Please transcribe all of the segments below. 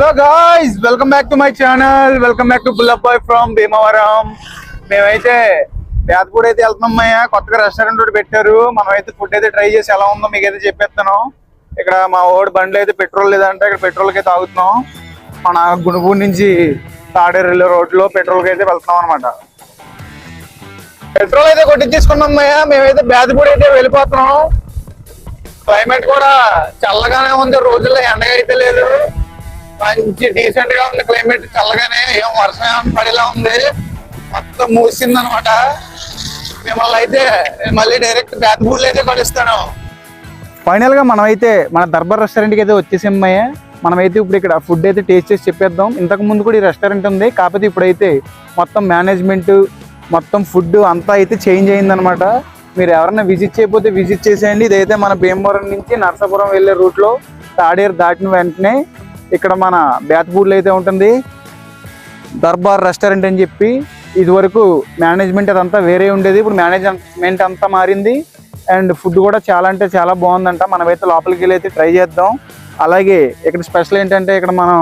Hello guys, welcome back to my channel. Welcome back to Bullabbai from Bhimavaram. మేమైతే బేతపూడి అయితే వెళ్తున్నామయ్యా. కొత్తగా restaurant ఒకటి పెట్టారు. మనం అయితే ఫుడ్ అయితే ట్రై చేసి ఎలా ఉందో మీకు అయితే చెప్పేస్తాను. ఇక్కడ మా ఓడి బండి అయితే పెట్రోల్ లేదంటే ఇక్కడ పెట్రోల్కి అయితే తాగుతున్నాం. మన గుణపూడి నుంచి తాడేరు రోడ్ లో పెట్రోల్కి అయితే వెళ్తున్నాం అనమాట. పెట్రోల్ అయితే కొట్టించేసుకున్నామయ్యా. మేమైతే బేతపూడి అయితే వెళ్ళిపోతున్నాం. క్లైమేట్ కూడా చల్లగానే ఉంది, రోజుల్లో ఎండగా అయితే లేదు. మంచి డీసెంట్ గా ఉంది క్లైమేట్, చల్లగానే, ఏం వర్షం ఏమైనా పడేలా ఉంది. మొత్తం మూసింది అనమాట. మిమ్మల్ని అయితే మళ్ళీ డైరెక్ట్ బేతపూడిలో అయితే కలుస్తాను. ఫైనల్ గా మనం అయితే మన దర్బార్ రెస్టారెంట్ కి అయితే వచ్చేసామయ్యా. మనమైతే ఇప్పుడు ఇక్కడ ఫుడ్ అయితే టేస్ట్ చేసి చెప్పేద్దాం. ఇంతకు ముందు కూడా ఈ రెస్టారెంట్ ఉంది, కాకపోతే ఇప్పుడైతే మొత్తం మేనేజ్మెంట్, మొత్తం ఫుడ్ అంతా అయితే చేంజ్ అయిందనమాట. మీరు ఎవరైనా విజిట్ చేయకపోతే విజిట్ చేసేయండి. ఇదైతే మన భీమవరం నుంచి నరసాపురం వెళ్ళే రూట్లో తాడేరు దాటిన వెంటనే ఇక్కడ మన బేతపూడిలో అయితే ఉంటుంది దర్బార్ రెస్టారెంట్ అని చెప్పి. ఇది వరకు మేనేజ్మెంట్ అదంతా వేరే ఉండేది, ఇప్పుడు మేనేజ్మెంట్ అంతా మారింది. అండ్ ఫుడ్ కూడా చాలా అంటే చాలా బాగుందంట. మనమైతే లోపలికి వెళ్ళి అయితే ట్రై చేద్దాం. అలాగే ఇక్కడ స్పెషల్ ఏంటంటే ఇక్కడ మనం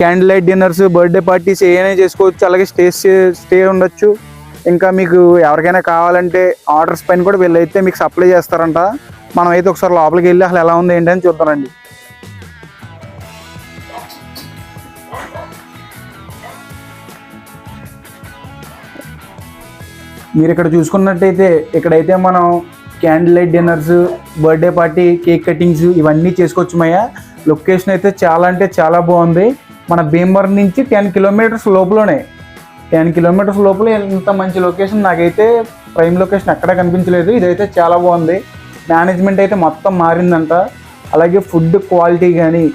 candle light dinners, birthday parties ఏమైనా చేసుకోవచ్చు. అలాగే స్టే ఉండొచ్చు. ఇంకా మీకు ఎవరికైనా కావాలంటే ఆర్డర్స్ పైన కూడా వీళ్ళైతే మీకు సప్లై చేస్తారంట. మనం అయితే ఒకసారి లోపలికి వెళ్ళి అసలు ఎలా ఉంది ఏంటని చూద్దామండి. మీరు ఇక్కడ చూసుకున్నట్టయితే ఇక్కడైతే మనం candle light dinners, birthday party, cake cuttings ఇవన్నీ చేసుకోవచ్చు మయ్యా. లొకేషన్ అయితే చాలా అంటే చాలా బాగుంది. మన భీమవరం నుంచి 10 కిలోమీటర్స్ లోపలనే, 10 కిలోమీటర్స్ లోపల ఇంత మంచి లొకేషన్ నాకైతే ప్రైమ్ లొకేషన్ ఎక్కడా కనిపించలేదు. ఇదైతే చాలా బాగుంది. మేనేజ్మెంట్ అయితే మొత్తం మారిందంట. అలాగే ఫుడ్ క్వాలిటీ కానీ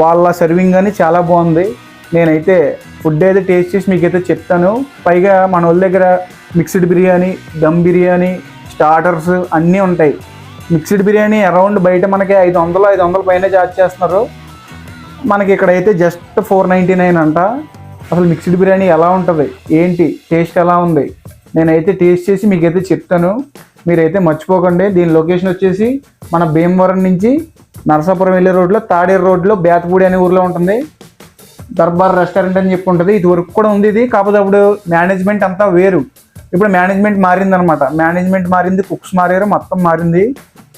వాళ్ళ సర్వింగ్ కానీ చాలా బాగుంది. నేనైతే ఫుడ్ అయితే టేస్ట్ చేసి మీకైతే చెప్తాను. పైగా మన వాళ్ళ దగ్గర మిక్స్డ్ బిర్యానీ, దమ్ బిర్యానీ, స్టార్టర్స్ అన్నీ ఉంటాయి. మిక్స్డ్ బిర్యానీ అరౌండ్ బయట మనకి 500 పైన చార్జ్ చేస్తున్నారు. మనకి ఇక్కడైతే జస్ట్ 499 అంట. అసలు మిక్స్డ్ బిర్యానీ ఎలా ఉంటుంది, ఏంటి టేస్ట్ ఎలా ఉంది, నేనైతే టేస్ట్ చేసి మీకైతే చెప్తాను. మీరైతే మర్చిపోకండి. దీని లొకేషన్ వచ్చేసి మన భీమవరం నుంచి నరసాపురం వెళ్ళే రోడ్లో తాడేరు రోడ్లో బేతపూడి అనే ఊర్లో ఉంటుంది. దర్బార్ రెస్టారెంట్ అని చెప్పి ఉంటుంది. ఇది వరకు కూడా ఉంది ఇది, కాకపోతే అప్పుడు మేనేజ్మెంట్ అంతా వేరు. ఇప్పుడు మేనేజ్మెంట్ మారిందనమాట. మేనేజ్మెంట్ మారింది, కుక్స్ మారారు, మొత్తం మారింది.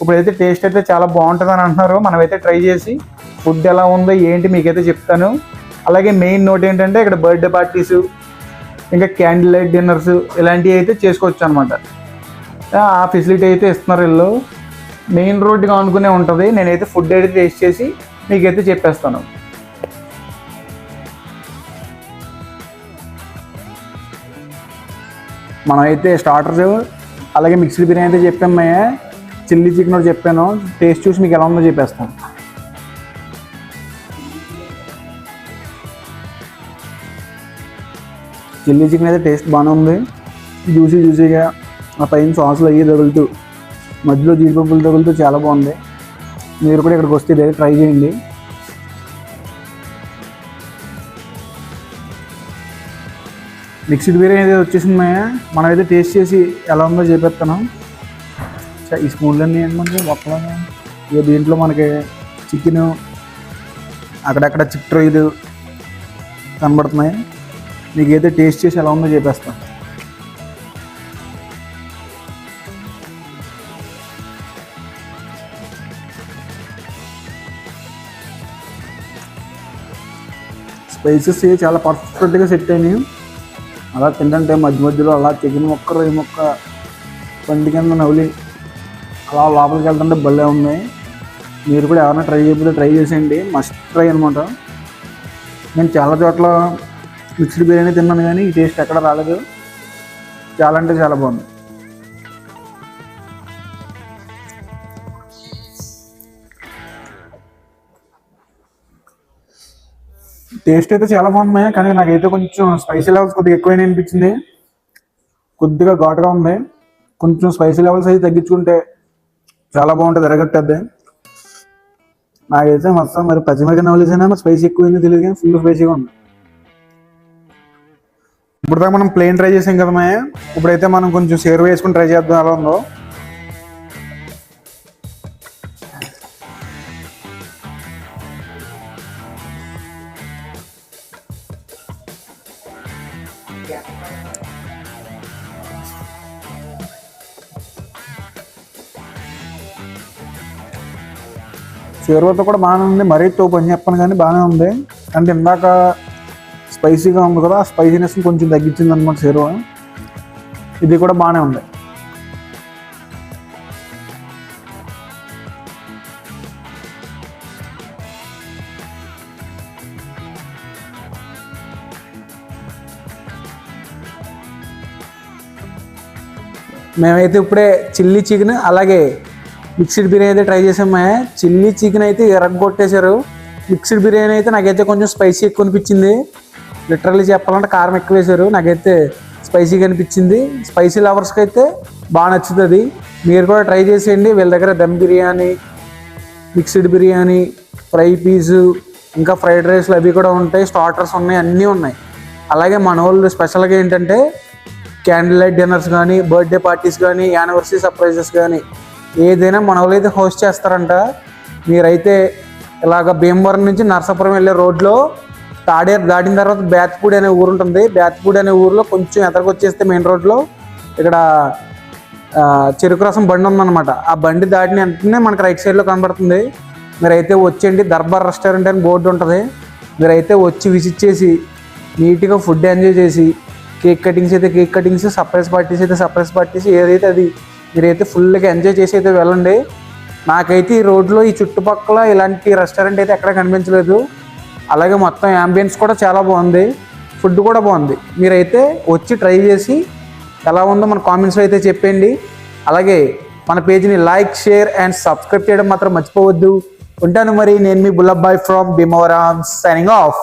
ఇప్పుడైతే టేస్ట్ అయితే చాలా బాగుంటుంది అని అంటున్నారు. మనమైతే ట్రై చేసి ఫుడ్ ఎలా ఉందో ఏంటి మీకైతే చెప్తాను. అలాగే మెయిన్ నోట్ ఏంటంటే ఇక్కడ బర్త్డే పార్టీస్, ఇంకా క్యాండిల్ లైట్ డిన్నర్స్ ఇలాంటివి అయితే చేసుకోవచ్చు అనమాట. ఆ ఫెసిలిటీ అయితే ఇస్తున్నారు వీళ్ళు. మెయిన్ రోడ్డుగా అనుకునే ఉంటుంది. నేనైతే ఫుడ్ అయితే టేస్ట్ చేసి మీకైతే చెప్పేస్తాను. మనమైతే స్టార్టర్స్ అలాగే మిక్స్డ్ బిర్యానీ అయితే చెప్పామయ్యా. చిల్లీ చికెన్ ఒకటి చెప్పాను. టేస్ట్ చూసి మీకు ఎలా ఉందో చెప్పేస్తాను. చిల్లీ చికెన్ అయితే టేస్ట్ బాగానే ఉంది. జ్యూసీగా ఆ పైన సాసులు అయ్యి తగులుతూ, మధ్యలో జీడిపప్పులు తగులుతూ చాలా బాగుంది. మీరు కూడా ఇక్కడికి వస్తే ఇదైతే ట్రై చేయండి. మిక్స్డ్ బిర్యానీ అయితే వచ్చేసిందయ్యా. మనమైతే టేస్ట్ చేసి ఎలా ఉందో చెప్పేస్తాను. ఈ స్పూన్లన్నీ ఏంటంటే ఒక్కలాగా ఇక దీంట్లో మనకి చికెను, అక్కడక్కడ చిక్ రొయ్యలు కనబడుతున్నాయి. మీకైతే టేస్ట్ చేసి ఎలా ఉందో చెప్పేస్తాను. స్పైసెస్ చాలా పర్ఫెక్ట్గా సెట్ అయినాయి. అలా తింటుంటే మధ్యలో అలా చికెన్ ముక్క, రొయ్య ముక్క పండి కింద నవ్వులి అలా లోపలికి వెళ్తుంటే భలే ఉన్నాయి. మీరు కూడా ఎవరైనా ట్రై చేయకపోతే ట్రై చేసేయండి. మస్ట్ ట్రై అనమాట. నేను చాలా చోట్ల మిక్స్డ్ బిర్యానీ తిన్నాను కానీ ఈ టేస్ట్ ఎక్కడ రాలేదు. చాలా అంటే చాలా బాగుంది. టేస్ట్ అయితే చాలా బాగుంది. కానీ నాకైతే కొంచెం స్పైసీ లెవెల్స్ కొద్దిగా ఎక్కువైనా అనిపించింది. కొద్దిగా ఘాటుగా ఉంది. కొంచెం స్పైసీ లెవెల్స్ అయితే తగ్గించుకుంటే చాలా బాగుంటుంది, ఎరగట్టద్ది. నాకైతే మొత్తం మరి పచ్చిమిరపకాయ నవలేసైనా మరి స్పైసీ ఎక్కువైందో తెలియదు కానీ ఫుల్ స్పైసీగా ఉంది. ఇప్పుడు దాకా మనం ప్లేన్ ట్రై చేసాం కదమ్మా. ఇప్పుడైతే మనం కొంచెం షేర్ వేసుకుని ట్రై చేద్దాం ఎలా ఉందో. షేర్వాతో కూడా బాగానే ఉంది, మరీ తోపు అని చెప్పను కానీ బాగానే ఉంది. అంటే ఇందాక స్పైసీగా ఉంది కదా, ఆ స్పైసీనెస్ కొంచెం తగ్గించింది అనమాట షేర్వా. ఇది కూడా బాగానే ఉంది. మేమైతే ఇప్పుడే చిల్లీ చికెన్ అలాగే మిక్స్డ్ బిర్యానీ అయితే ట్రై చేసాము. చిల్లీ చికెన్ అయితే ఎరగొట్టేశారు. మిక్స్డ్ బిర్యానీ అయితే నాకైతే కొంచెం స్పైసీ ఎక్కువ అనిపించింది. లిటరల్లీ చెప్పాలంటే కారం ఎక్కువ వేశారు, నాకైతే స్పైసీగా అనిపించింది. స్పైసీ లవర్స్కి అయితే బాగా నచ్చుతుంది. మీరు కూడా ట్రై చేసేయండి. వీళ్ళ దగ్గర దమ్ బిర్యానీ, మిక్స్డ్ బిర్యానీ, ఫ్రై పీసు, ఇంకా ఫ్రైడ్ రైస్లు అవి కూడా ఉంటాయి, స్టార్టర్స్ ఉన్నాయి, అన్నీ ఉన్నాయి. అలాగే మన వాళ్ళు స్పెషల్గా ఏంటంటే క్యాండిల్ లైట్ డిన్నర్స్ కానీ, బర్త్డే పార్టీస్ కానీ, యానివర్సరీ సర్ప్రైజెస్ కానీ ఏదైనా మన వాళ్ళు అయితే హోస్ట్ చేస్తారంట. మీరైతే ఇలాగ భీమవరం నుంచి నరసాపురం వెళ్ళే రోడ్లో తాడేరు దాటిన తర్వాత బేత్పూడి అనే ఊరు ఉంటుంది. బేత్పూడి అనే ఊరిలో కొంచెం ఎదరకొచ్చేస్తే మెయిన్ రోడ్లో ఇక్కడ చెరుకు రసం బండి ఉందన్నమాట. ఆ బండి దాటిన వెంటనే మనకి రైట్ సైడ్లో కనబడుతుంది. మీరైతే వచ్చేయండి. దర్బార్ రెస్టారెంట్ అని బోర్డు ఉంటుంది. మీరైతే వచ్చి విజిట్ చేసి నీట్గా ఫుడ్ ఎంజాయ్ చేసి, కేక్ కటింగ్స్ అయితే కేక్ కటింగ్స్, సర్ప్రైజ్ పార్టీస్ అయితే సర్ప్రైజ్ పార్టీస్, ఏదైతే అది మీరైతే ఫుల్గా ఎంజాయ్ చేసి అయితే వెళ్ళండి. నాకైతే ఈ రోడ్లో ఈ చుట్టుపక్కల ఇలాంటి రెస్టారెంట్ అయితే ఎక్కడ కనిపించలేదు. అలాగే మొత్తం యాంబియన్స్ కూడా చాలా బాగుంది, ఫుడ్ కూడా బాగుంది. మీరైతే వచ్చి ట్రై చేసి ఎలా ఉందో మన కామెంట్స్లో అయితే చెప్పండి. అలాగే మన పేజ్ని లైక్, షేర్ అండ్ సబ్స్క్రైబ్ చేయడం మాత్రం మర్చిపోవద్దు. ఉంటాను మరి. నేను మీ Bullabbai from Bhimavaram, signing of.